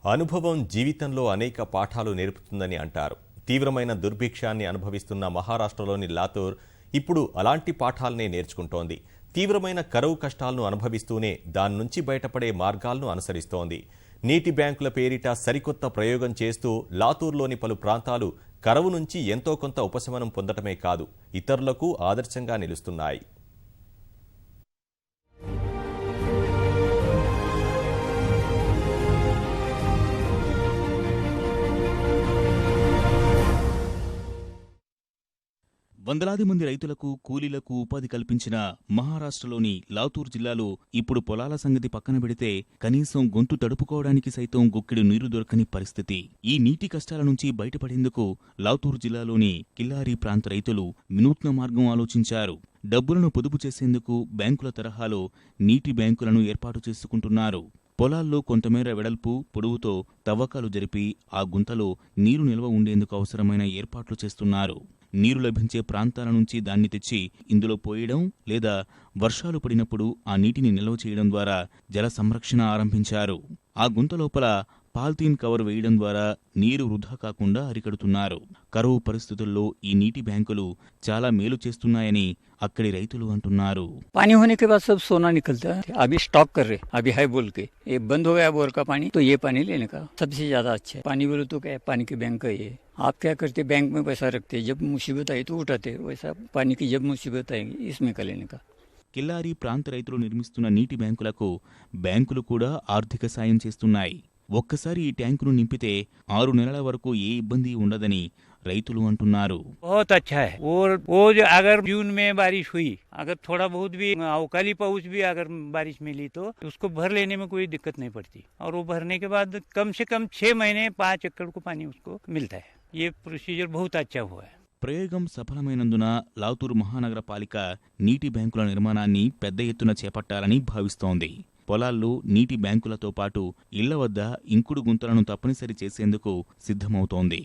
అనుభవం జీవితంలో అనేక పాఠాలు నేర్పుతుందని అంటారు. తీవ్రమైన దుర్భిక్షాన్ని అనుభవిస్తున్న మహారాష్ట్రలోని లాతూర్ ఇప్పుడు అలాంటి పాఠాలనే నేర్చుకుంటోంది. తీవ్రమైన కరువు కష్టాలను అనుభవిస్తూనే దాని నుంచి బయటపడే మార్గాలను అనుసరిస్తోంది. నీటి బ్యాంకుల పేరిట సరికొత్త ప్రయోగం చేస్తూ లాతూర్లోని పలు ప్రాంతాలు కరువు నుంచి ఎంతో కొంత ఉపశమనం పొందటమే కాదు, ఇతరులకు ఆదర్శంగా నిలుస్తున్నాయి. వందలాది మంది రైతులకు, కూలీలకు ఉపాధి కల్పించిన మహారాష్ట్రలోని లాతూర్ జిల్లాలో ఇప్పుడు పొలాల సంగతి పక్కన పెడితే కనీసం గొంతు తడుపుకోవడానికి సైతం గుక్కెడు నీరు దొరకని పరిస్థితి. ఈ నీటి కష్టాల నుంచి బయటపడేందుకు లాతూర్ జిల్లాలోని కిల్లారి ప్రాంత రైతులు వినూత్న మార్గం ఆలోచించారు. డబ్బులను పొదుపు చేసేందుకు బ్యాంకుల తరహాలో నీటి బ్యాంకులను ఏర్పాటు చేసుకుంటున్నారు. పొలాల్లో కొంతమేర వెడల్పు, పొడవుతో తవ్వకాలు జరిపి ఆ గుంతలో నీరు నిల్వ ఉండేందుకు అవసరమైన ఏర్పాట్లు చేస్తున్నారు. నీరు లభించే ప్రాంతాల నుంచి దాన్ని తెచ్చి ఇందులో పోయడం లేదా వర్షాలు పడినప్పుడు ఆ నీటిని నిల్వ చేయడం ద్వారా జల సంరక్షణ ఆరంభించారు. ఆ గుంత లోపల పాలిథీన్ కవర్ వేయడం ద్వారా నీరు వృధా కాకుండా అరికడుతున్నారు. కరువు పరిస్థితుల్లో ఈ నీటి బ్యాంకులు చాలా మేలు చేస్తున్నాయని అక్కడి రైతులు అంటున్నారు. पानी होने के बाद सब सोना निकलता है. अभी स्टॉक कर रहे, अभी है बोल के ये बंद हो गया बोर का पानी, तो ये पानी लेने का सबसे ज्यादा अच्छा है. पानी बोलो तो क्या है, पानी की बैंक है ये. आप क्या करते, बैंक में पैसा रखते, जब मुसीबत आई तो उठाते. वैसा पानी की जब मुसीबत आएगी इसमें का लेने का. కిల్లారి ప్రాంత రైతులు నిర్మిస్తున్న నీటి బ్యాంకులకు బ్యాంకులు కూడా ఆర్థిక సాయం చేస్తున్నాయి. ఒక్కసారి ఈ ట్యాంకును నింపితే 6 నెలల వరకు ఏ ఇబ్బంది ఉండదని రైతులు అంటున్నారు. बहुत अच्छा है. और वो जो अगर जून में बारिश हुई, अगर थोड़ा बहुत भी अवकाली पाउस भी अगर बारिश मिली तो उसको भर लेने में कोई दिक्कत नहीं पड़ती. और वो भरने के बाद कम से कम 6 महीने 5 एकड़ को पानी उसको मिलता है. ये प्रोसीजर बहुत अच्छा हुआ है. ప్రయోగం సఫలమైనందున లాతూర్ మహానగర పాలిక నీటి బ్యాంకుల నిర్మాణాన్ని పెద్ద ఎత్తున చేపట్టాలని భావిస్తోంది. పొలాల్లో నీటి బ్యాంకులతో పాటు ఇళ్ల వద్ద ఇంకుడు గుంతలను తప్పనిసరి చేసేందుకు సిద్ధమవుతోంది.